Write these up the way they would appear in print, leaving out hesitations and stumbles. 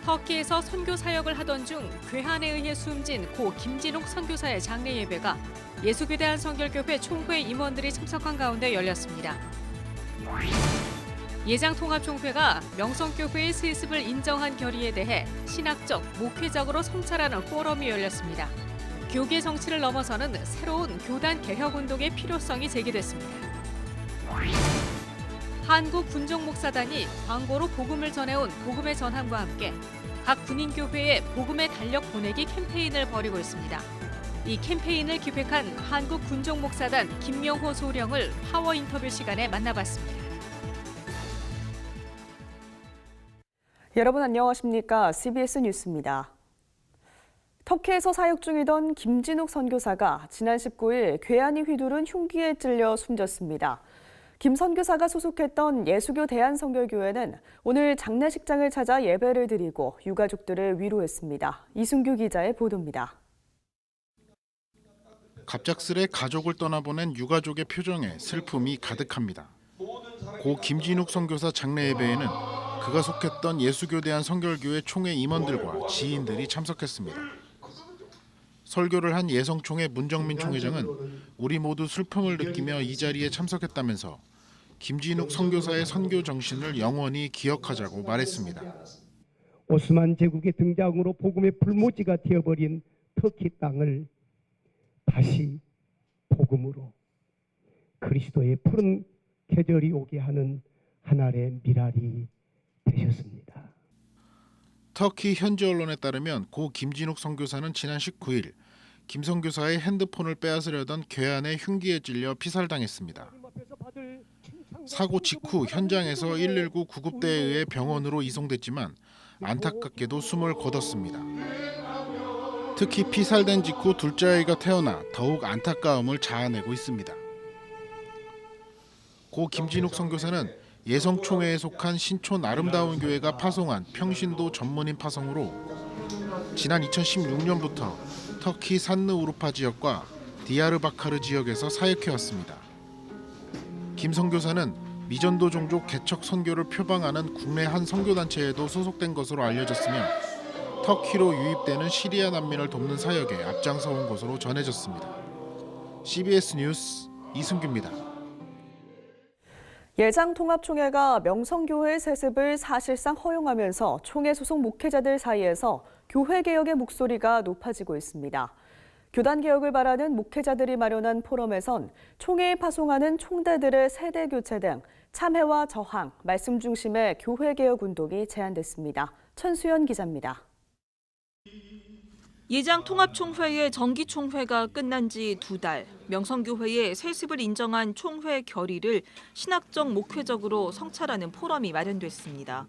터키에서 선교 사역을 하던 중 괴한에 의해 숨진 고 김진욱 선교사의 장례 예배가 예수교대 한성결교회 총회 임원들이 참석한 가운데 열렸습니다. 예장통합총회가 명성교회의 세습을 인정한 결의에 대해 신학적, 목회적으로 성찰하는 포럼이 열렸습니다. 교계 정치를 넘어서는 새로운 교단 개혁운동의 필요성이 제기됐습니다. 한국군종목사단이 광고로 복음을 전해온 복음의 전함과 함께 각 군인교회에 복음의 달력 보내기 캠페인을 벌이고 있습니다. 이 캠페인을 기획한 한국군종목사단 김명호 소령을 파워 인터뷰 시간에 만나봤습니다. 여러분 안녕하십니까? CBS 뉴스입니다. 터키에서 사역 중이던 김진욱 선교사가 지난 19일 괴한이 휘두른 흉기에 찔려 숨졌습니다. 김 선교사가 소속했던 예수교 대한성결교회는 오늘 장례식장을 찾아 예배를 드리고 유가족들을 위로했습니다. 이순규 기자의 보도입니다. 갑작스레 가족을 떠나보낸 유가족의 표정에 슬픔이 가득합니다. 고 김진욱 선교사 장례 예배에는 그가 속했던 예수교 대한성결교회 총회 임원들과 지인들이 참석했습니다. 설교를 한 예성총회 문정민 총회장은 우리 모두 슬픔을 느끼며 이 자리에 참석했다면서 김진욱 선교사의 선교 정신을 영원히 기억하자고 말했습니다. 오스만 제국의 등장으로 복음의 불모지가 되어버린 터키 땅을 다시 복음으로 그리스도의 푸른 계절이 오게 하는 하나의 미랄이 되셨습니다. 터키 현지 언론에 따르면 고 김진욱 선교사는 지난 19일 김 선교사의 핸드폰을 빼앗으려던 괴한의 흉기에 찔려 피살당했습니다. 사고 직후 현장에서 119 구급대에 의해 병원으로 이송됐지만 안타깝게도 숨을 거뒀습니다. 특히 피살된 직후 둘째 아이가 태어나 더욱 안타까움을 자아내고 있습니다. 고 김진욱 선교사는 예성총회에 속한 신촌 아름다운 교회가 파송한 평신도 전문인 파송으로 지난 2016년부터 터키 산느 우르파 지역과 디야르바카르 지역에서 사역해왔습니다. 김 선교사는 미전도 종족 개척 선교를 표방하는 국내 한 선교단체에도 소속된 것으로 알려졌으며 터키로 유입되는 시리아 난민을 돕는 사역에 앞장서온 것으로 전해졌습니다. CBS 뉴스 이승규입니다. 예장통합총회가 명성교회 세습을 사실상 허용하면서 총회 소속 목회자들 사이에서 교회개혁의 목소리가 높아지고 있습니다. 교단개혁을 바라는 목회자들이 마련한 포럼에선 총회에 파송하는 총대들의 세대교체 등 참회와 저항, 말씀 중심의 교회개혁 운동이 제안됐습니다. 천수연 기자입니다. 예장통합총회의 정기총회가 끝난 지 2달, 명성교회의 세습을 인정한 총회 결의를 신학적 목회적으로 성찰하는 포럼이 마련됐습니다.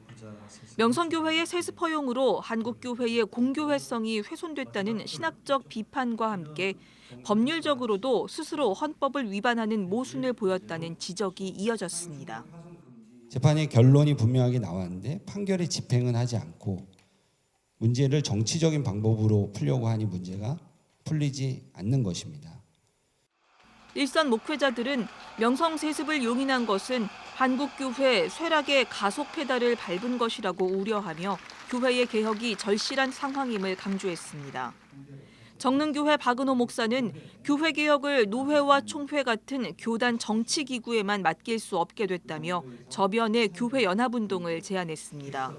명성교회의 세습 허용으로 한국교회의 공교회성이 훼손됐다는 신학적 비판과 함께 법률적으로도 스스로 헌법을 위반하는 모순을 보였다는 지적이 이어졌습니다. 재판의 결론이 분명하게 나왔는데 판결의 집행은 하지 않고 문제를 정치적인 방법으로 풀려고 하니 문제가 풀리지 않는 것입니다. 일선 목회자들은 명성 세습을 용인한 것은 한국교회 쇠락의 가속 페달을 밟은 것이라고 우려하며 교회의 개혁이 절실한 상황임을 강조했습니다. 정릉교회 박은호 목사는 교회 개혁을 노회와 총회 같은 교단 정치기구에만 맡길 수 없게 됐다며 저변의 교회 연합운동을 제안했습니다.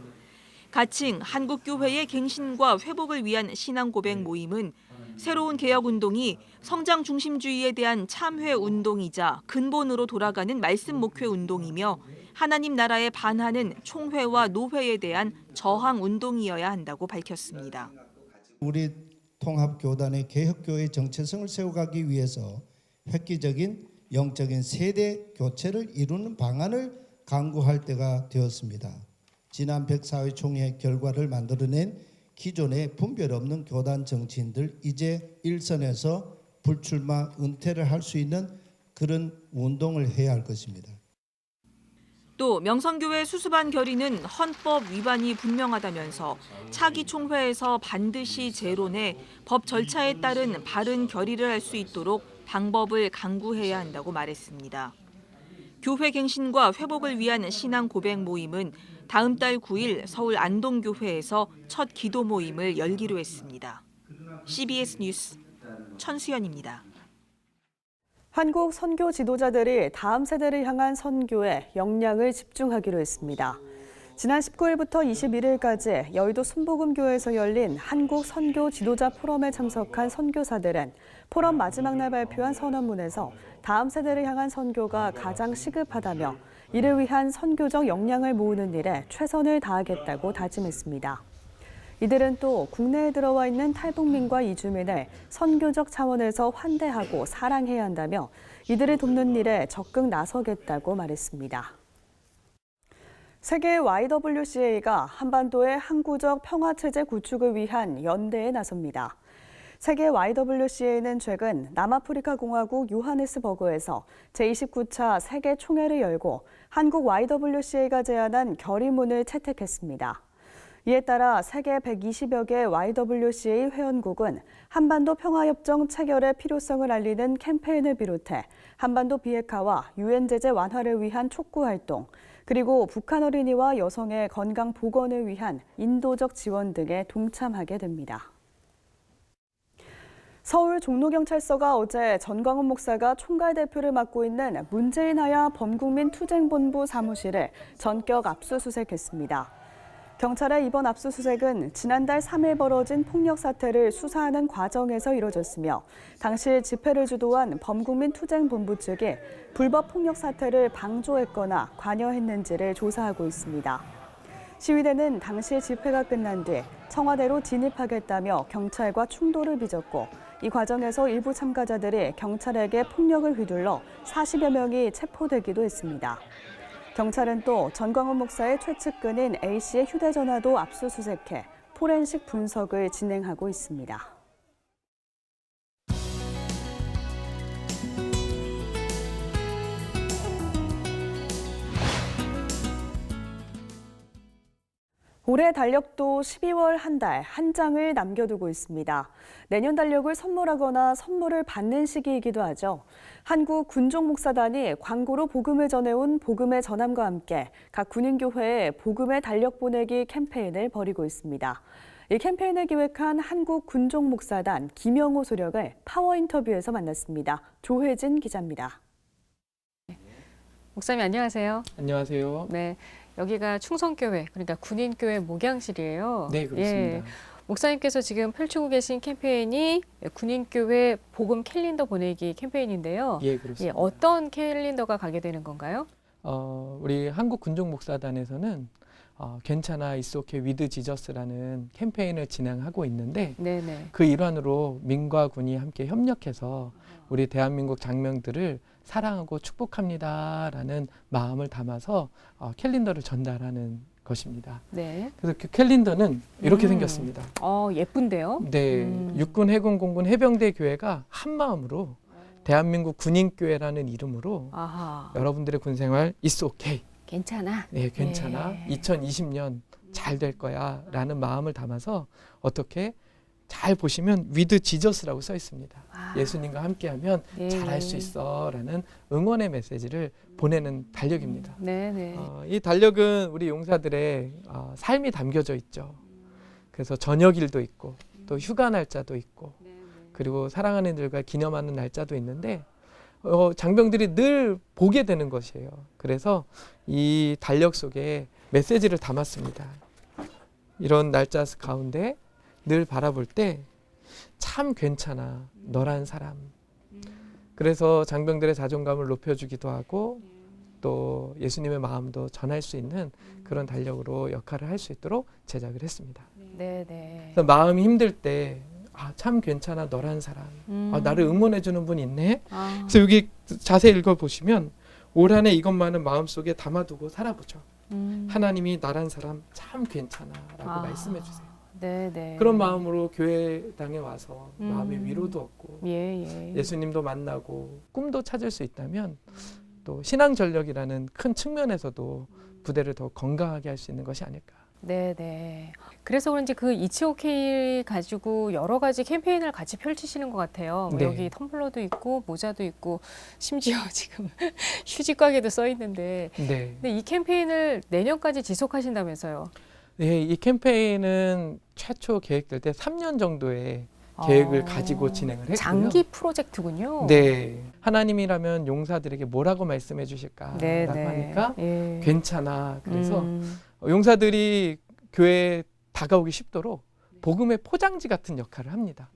가칭 한국교회의 갱신과 회복을 위한 신앙고백 모임은 새로운 개혁운동이 성장 중심주의에 대한 참회운동이자 근본으로 돌아가는 말씀 목회운동이며 하나님 나라에 반하는 총회와 노회에 대한 저항운동이어야 한다고 밝혔습니다. 우리 통합교단의 개혁교회 정체성을 세워가기 위해서 획기적인 영적인 세대 교체를 이루는 방안을 강구할 때가 되었습니다. 지난 104회 총회 결과를 만들어낸 기존의 분별 없는 교단 정치인들 이제 일선에서 불출마 은퇴를 할 수 있는 그런 운동을 해야 할 것입니다. 또 명성교회 수습안 결의는 헌법 위반이 분명하다면서 차기 총회에서 반드시 재론해 법 절차에 따른 바른 결의를 할 수 있도록 방법을 강구해야 한다고 말했습니다. 교회 갱신과 회복을 위한 신앙 고백 모임은 다음 달 9일 서울 안동교회에서 첫 기도 모임을 열기로 했습니다. CBS 뉴스 천수연입니다. 한국 선교 지도자들이 다음 세대를 향한 선교에 역량을 집중하기로 했습니다. 지난 19일부터 21일까지 여의도 순복음교회에서 열린 한국 선교 지도자 포럼에 참석한 선교사들은 포럼 마지막 날 발표한 선언문에서 다음 세대를 향한 선교가 가장 시급하다며 이를 위한 선교적 역량을 모으는 일에 최선을 다하겠다고 다짐했습니다. 이들은 또 국내에 들어와 있는 탈북민과 이주민을 선교적 차원에서 환대하고 사랑해야 한다며 이들을 돕는 일에 적극 나서겠다고 말했습니다. 세계 YWCA가 한반도의 항구적 평화체제 구축을 위한 연대에 나섭니다. 세계 YWCA는 최근 남아프리카 공화국 요하네스버그에서 제29차 세계 총회를 열고 한국 YWCA가 제안한 결의문을 채택했습니다. 이에 따라 세계 120여 개 YWCA 회원국은 한반도 평화협정 체결의 필요성을 알리는 캠페인을 비롯해 한반도 비핵화와 유엔 제재 완화를 위한 촉구 활동, 그리고 북한 어린이와 여성의 건강 복원을 위한 인도적 지원 등에 동참하게 됩니다. 서울 종로경찰서가 어제 전광훈 목사가 총괄 대표를 맡고 있는 문재인 하야 범국민 투쟁본부 사무실을 전격 압수수색했습니다. 경찰의 이번 압수수색은 지난달 3일 벌어진 폭력 사태를 수사하는 과정에서 이뤄졌으며 당시 집회를 주도한 범국민 투쟁본부 측이 불법 폭력 사태를 방조했거나 관여했는지를 조사하고 있습니다. 시위대는 당시 집회가 끝난 뒤 청와대로 진입하겠다며 경찰과 충돌을 빚었고 이 과정에서 일부 참가자들이 경찰에게 폭력을 휘둘러 40여 명이 체포되기도 했습니다. 경찰은 또 전광훈 목사의 최측근인 A씨의 휴대전화도 압수수색해 포렌식 분석을 진행하고 있습니다. 올해 달력도 12월 한 달 한 장을 남겨두고 있습니다. 내년 달력을 선물하거나 선물을 받는 시기이기도 하죠. 한국 군종목사단이 광고로 복음을 전해온 복음의 전함과 함께 각 군인교회에 복음의 달력 보내기 캠페인을 벌이고 있습니다. 이 캠페인을 기획한 한국 군종목사단 김영호 소령을 파워 인터뷰에서 만났습니다. 조혜진 기자입니다. 목사님 안녕하세요. 안녕하세요. 네, 여기가 충성교회, 그러니까 군인교회 목양실이에요. 네, 그렇습니다. 예, 목사님께서 지금 펼치고 계신 캠페인이 군인교회 복음 캘린더 보내기 캠페인인데요. 예, 그렇습니다. 예, 어떤 캘린더가 가게 되는 건가요? 우리 한국 군종 목사단에서는 괜찮아 It's okay with Jesus라는 캠페인을 진행하고 있는데 네네. 그 일환으로 민과 군이 함께 협력해서 우리 대한민국 장병들을 사랑하고 축복합니다라는 마음을 담아서 캘린더를 전달하는 것입니다. 네. 그래서 그 캘린더는 이렇게 생겼습니다. 예쁜데요? 네, 육군, 해군, 공군, 해병대 교회가 한 마음으로 대한민국 군인교회라는 이름으로 아하. 여러분들의 군생활 It's okay. 괜찮아. 네, 괜찮아. 네. 2020년 잘 될 거야 라는 마음을 담아서 어떻게 잘 보시면 with Jesus라고 써 있습니다. 예수님과 함께하면 네. 잘할 수 있어 라는 응원의 메시지를 보내는 달력입니다. 네네. 이 달력은 우리 용사들의 삶이 담겨져 있죠. 그래서 저녁일도 있고 또 휴가 날짜도 있고 그리고 사랑하는 이들과 기념하는 날짜도 있는데 장병들이 늘 보게 되는 것이에요. 그래서 이 달력 속에 메시지를 담았습니다. 이런 날짜 가운데 늘 바라볼 때 참 괜찮아 너란 사람. 그래서 장병들의 자존감을 높여주기도 하고 또 예수님의 마음도 전할 수 있는 그런 달력으로 역할을 할 수 있도록 제작을 했습니다. 네네. 그래서 마음이 힘들 때 참 괜찮아 너란 사람. 나를 응원해주는 분 있네. 그래서 여기 자세히 읽어보시면 올 한 해 이것만은 마음속에 담아두고 살아보죠. 하나님이 나란 사람 참 괜찮아 라고 말씀해 주세요. 네네. 그런 마음으로 교회당에 와서 마음의 위로도 얻고 예. 예수님도 만나고 꿈도 찾을 수 있다면 또 신앙 전력이라는 큰 측면에서도 부대를 더 건강하게 할 수 있는 것이 아닐까 네네. 그래서 그런지 그 이치오케이 가지고 여러 가지 캠페인을 같이 펼치시는 것 같아요. 뭐 네. 여기 텀블러도 있고 모자도 있고 심지어 지금 휴지 가게도 써 있는데 네. 근데 이 캠페인을 내년까지 지속하신다면서요? 네, 이 캠페인은 최초 계획될 때 3년 정도의 계획을 가지고 진행을 했고요. 장기 프로젝트군요. 네. 하나님이라면 용사들에게 뭐라고 말씀해 주실까라고 네, 하니까 예. 괜찮아. 그래서 용사들이 교회에 다가오기 쉽도록 복음의 포장지 같은 역할을 합니다.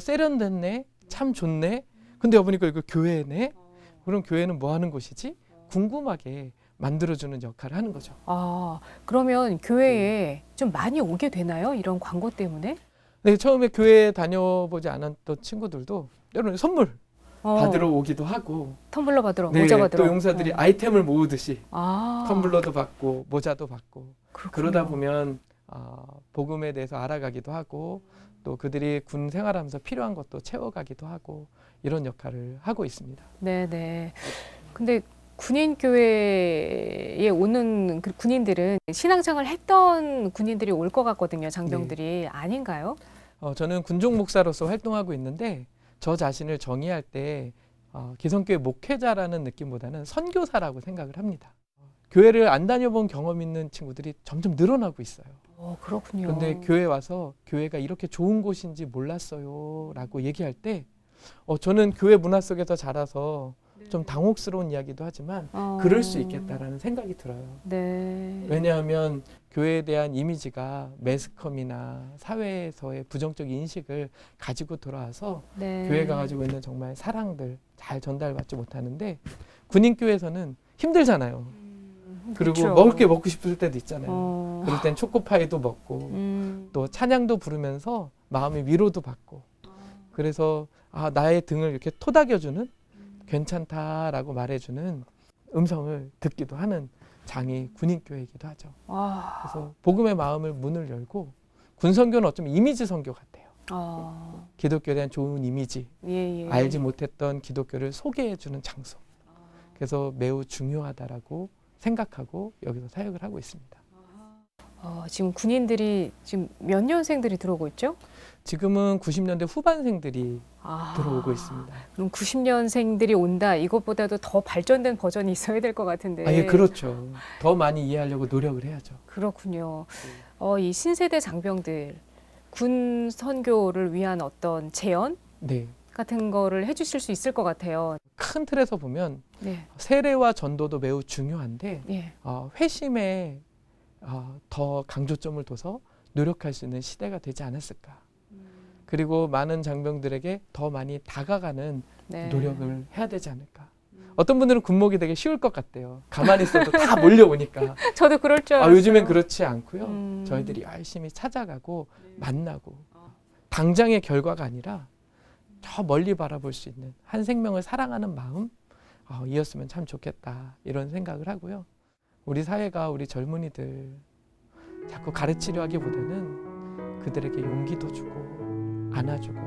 세련됐네, 참 좋네. 근데 여보니까 이거 교회네. 그럼 교회는 뭐 하는 곳이지? 궁금하게 만들어주는 역할을 하는 거죠. 아, 그러면 교회에 좀 많이 오게 되나요? 이런 광고 때문에? 네, 처음에 교회 다녀보지 않았던 친구들도 때로는 선물 받으러 오기도 하고, 텀블러 받으러, 네, 모자 받으러. 또 용사들이 아이템을 모으듯이 아, 텀블러도 받고 모자도 받고 그렇군요. 그러다 보면 복음에 대해서 알아가기도 하고 또 그들이 군 생활하면서 필요한 것도 채워가기도 하고 이런 역할을 하고 있습니다. 네네. 근데 군인교회에 오는 그 군인들은 신앙생활 했던 군인들이 올 것 같거든요. 장병들이. 아닌가요? 저는 군종 목사로서 활동하고 있는데 저 자신을 정의할 때 기성교회 목회자라는 느낌보다는 선교사라고 생각을 합니다. 교회를 안 다녀본 경험 있는 친구들이 점점 늘어나고 있어요. 그렇군요. 그런데 교회 와서 교회가 이렇게 좋은 곳인지 몰랐어요 라고 얘기할 때 저는 교회 문화 속에서 자라서 좀 당혹스러운 이야기도 하지만 그럴 수 있겠다라는 생각이 들어요. 네. 왜냐하면 교회에 대한 이미지가 매스컴이나 사회에서의 부정적 인식을 가지고 돌아와서 네. 교회가 가지고 있는 정말 사랑들 잘 전달받지 못하는데 군인교회에서는 힘들잖아요. 그리고 그렇죠. 먹을 게 먹고 싶을 때도 있잖아요. 그럴 땐 초코파이도 먹고 또 찬양도 부르면서 마음의 위로도 받고 그래서 나의 등을 이렇게 토닥여주는 괜찮다라고 말해주는 음성을 듣기도 하는 장이 군인교회이기도 하죠. 그래서 복음의 마음을 문을 열고 군선교는 어쩌면 이미지 선교 같아요. 기독교에 대한 좋은 이미지, 예. 알지 못했던 기독교를 소개해주는 장소. 그래서 매우 중요하다라고 생각하고 여기서 사역을 하고 있습니다. 지금 군인들이 지금 몇 년생들이 들어오고 있죠? 지금은 90년대 후반생들이 들어오고 있습니다. 그럼 90년생들이 온다. 이것보다도 더 발전된 버전이 있어야 될 것 같은데. 예, 그렇죠. 더 많이 이해하려고 노력을 해야죠. 그렇군요. 이 신세대 장병들 군 선교를 위한 어떤 제언 네. 같은 거를 해주실 수 있을 것 같아요. 큰 틀에서 보면 네. 세례와 전도도 매우 중요한데 예. 회심에 더 강조점을 둬서 노력할 수 있는 시대가 되지 않았을까. 그리고 많은 장병들에게 더 많이 다가가는 네. 노력을 해야 되지 않을까. 어떤 분들은 군목이 되게 쉬울 것 같대요. 가만히 있어도 다 몰려오니까. 저도 그럴 줄 알았어요. 요즘엔 그렇지 않고요. 저희들이 열심히 찾아가고 만나고 당장의 결과가 아니라 저 멀리 바라볼 수 있는 한 생명을 사랑하는 마음 이었으면 참 좋겠다 이런 생각을 하고요. 우리 사회가 우리 젊은이들 자꾸 가르치려 하기보다는 그들에게 용기도 주고 안아주고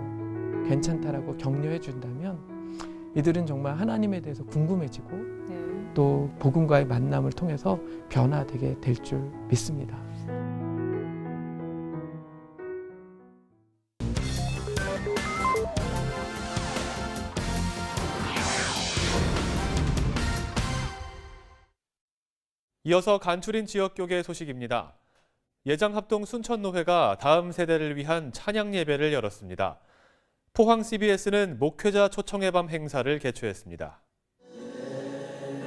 괜찮다라고 격려해 준다면 이들은 정말 하나님에 대해서 궁금해지고 네. 또 복음과의 만남을 통해서 변화되게 될 줄 믿습니다. 이어서 간추린 지역교계 소식입니다. 예장합동 순천노회가 다음 세대를 위한 찬양 예배를 열었습니다. 포항 CBS는 목회자 초청의 밤 행사를 개최했습니다.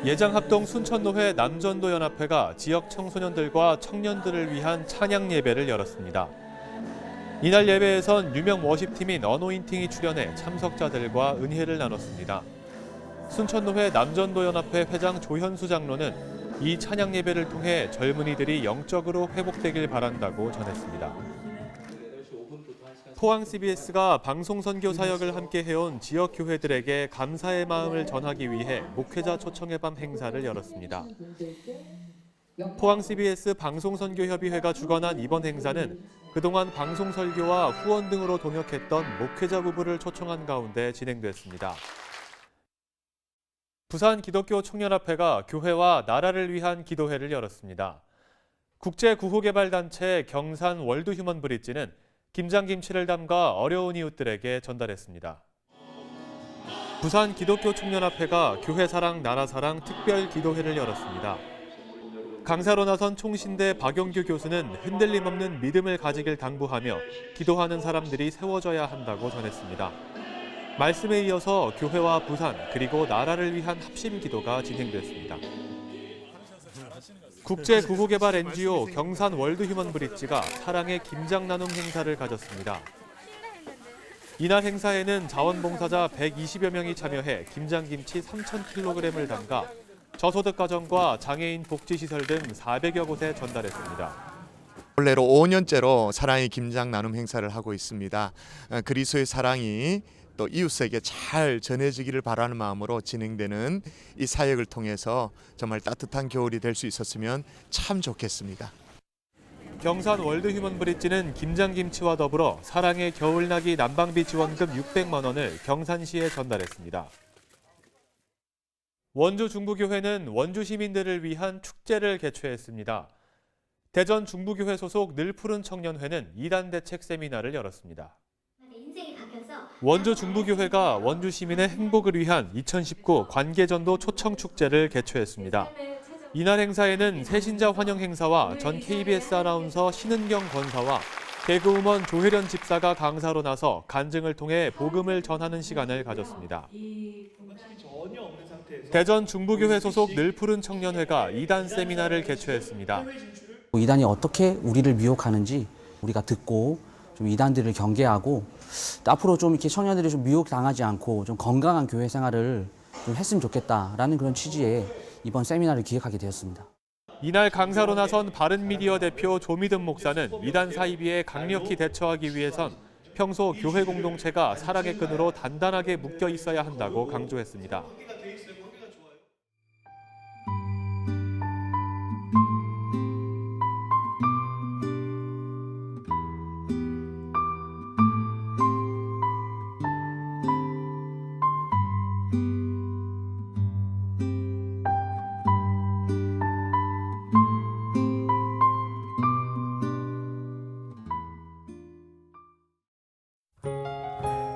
예장합동 순천노회 남전도연합회가 지역 청소년들과 청년들을 위한 찬양 예배를 열었습니다. 이날 예배에선 유명 워십팀인 어노인팅이 출연해 참석자들과 은혜를 나눴습니다. 순천노회 남전도연합회 회장 조현수 장로는 이 찬양 예배를 통해 젊은이들이 영적으로 회복되길 바란다고 전했습니다. 포항 CBS가 방송 선교 사역을 함께 해온 지역 교회들에게 감사의 마음을 전하기 위해 목회자 초청의 밤 행사를 열었습니다. 포항 CBS 방송 선교 협의회가 주관한 이번 행사는 그동안 방송 설교와 후원 등으로 동역했던 목회자 부부를 초청한 가운데 진행됐습니다. 부산 기독교 청년합회가 교회와 나라를 위한 기도회를 열었습니다. 국제구호개발단체 경산 월드휴먼브릿지는 김장김치를 담가 어려운 이웃들에게 전달했습니다. 부산 기독교총연합회가 교회사랑 나라사랑 특별기도회를 열었습니다. 강사로 나선 총신대 박영규 교수는 흔들림 없는 믿음을 가지길 당부하며 기도하는 사람들이 세워져야 한다고 전했습니다. 말씀에 이어서 교회와 부산 그리고 나라를 위한 합심 기도가 진행됐습니다. 국제구호개발 NGO 경산 월드휴먼브릿지가 사랑의 김장 나눔 행사를 가졌습니다. 이날 행사에는 자원봉사자 120여 명이 참여해 김장김치 3,000kg을 담가 저소득 가정과 장애인 복지시설 등 400여 곳에 전달했습니다. 올해로 5년째로 사랑의 김장 나눔 행사를 하고 있습니다. 그리스도의 사랑이 또 이웃에게 잘 전해지기를 바라는 마음으로 진행되는 이 사역을 통해서 정말 따뜻한 겨울이 될 수 있었으면 참 좋겠습니다. 경산 월드휴먼브릿지는 김장김치와 더불어 사랑의 겨울나기 난방비 지원금 600만 원을 경산시에 전달했습니다. 원주 중부교회는 원주 시민들을 위한 축제를 개최했습니다. 대전 중부교회 소속 늘푸른 청년회는 이단 대책 세미나를 열었습니다. 원주 중부교회가 원주 시민의 행복을 위한 2019 관계전도 초청축제를 개최했습니다. 이날 행사에는 새신자 환영 행사와 전 KBS 아나운서 신은경 권사와 개그우먼 조혜련 집사가 강사로 나서 간증을 통해 복음을 전하는 시간을 가졌습니다. 대전 중부교회 소속 늘푸른 청년회가 이단 세미나를 개최했습니다. 이단이 어떻게 우리를 미혹하는지 우리가 듣고 좀 이단들을 경계하고 또 앞으로 좀 이렇게 청년들이 좀 미혹당하지 않고 좀 건강한 교회 생활을 좀 했으면 좋겠다라는 그런 취지의 이번 세미나를 기획하게 되었습니다. 이날 강사로 나선 바른미디어 대표 조미든 목사는 이단 사이비에 강력히 대처하기 위해선 평소 교회 공동체가 사랑의 끈으로 단단하게 묶여 있어야 한다고 강조했습니다.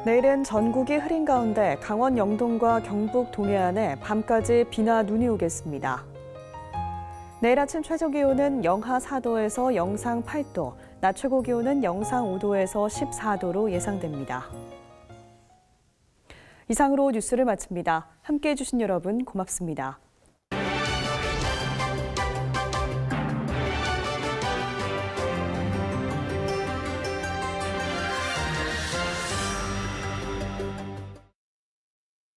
내일은 전국이 흐린 가운데 강원 영동과 경북 동해안에 밤까지 비나 눈이 오겠습니다. 내일 아침 최저 기온은 영하 4도에서 영상 8도, 낮 최고 기온은 영상 5도에서 14도로 예상됩니다. 이상으로 뉴스를 마칩니다. 함께해 주신 여러분 고맙습니다.